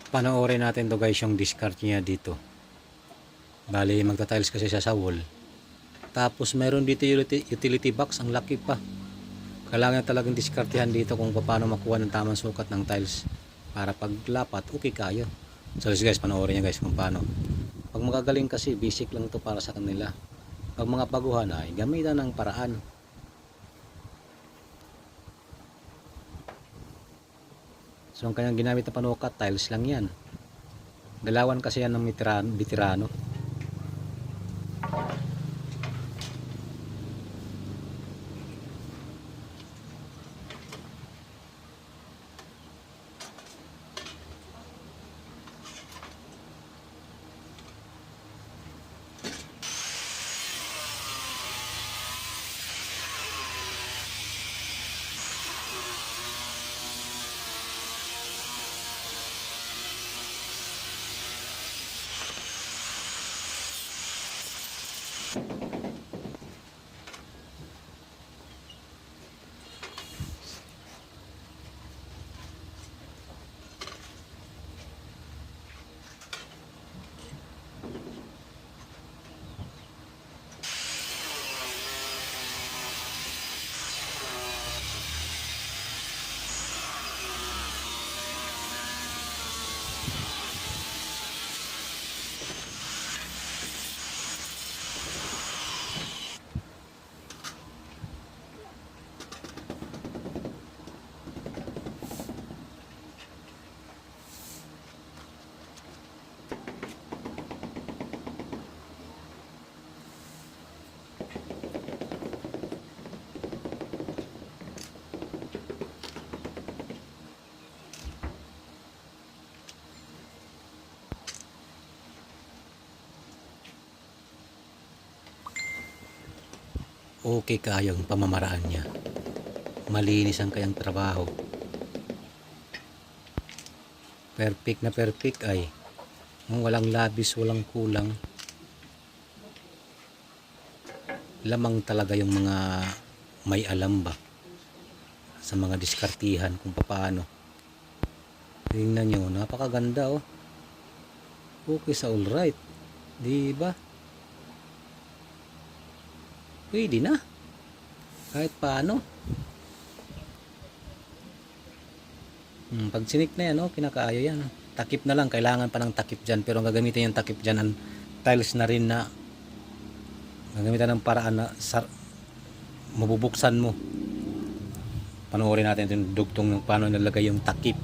Panoorin natin to guys, yung discard niya dito. Bali magta-tiles kasi siya sa wall. Tapos meron dito yung utility box, ang laki pa. Kailangan talagang diskartehan dito kung paano makuha ng tamang sukat ng tiles para paglapat okay kayo. So guys, panoorin niya guys kung paano. Pag magagaling kasi basic lang to para sa kanila. Pag mga baguhan ay gamitan ng paraan. So ang kanyang ginamit na panukat, tiles lang yan. Dalawan kasi yan ng veterano. Okay kayo ang pamamaraan niya. Malinis ang kayang trabaho. Perfect na perfect ay. Walang labis, walang kulang. Lamang talaga yung mga may alam ba sa mga diskartihan kung paano. Tingnan nyo, napakaganda oh. Okay sa all right. Di ba? Pwede na. Kahit paano. Pag sinik na yan, oh, kinakaayo yan. Takip na lang. Kailangan pa ng takip dyan. Pero ang gagamitin yung takip dyan, ang tiles na rin na gagamitan ng paraan na mabubuksan mo. Panoorin natin yung dugtong ng paano nalagay yung takip.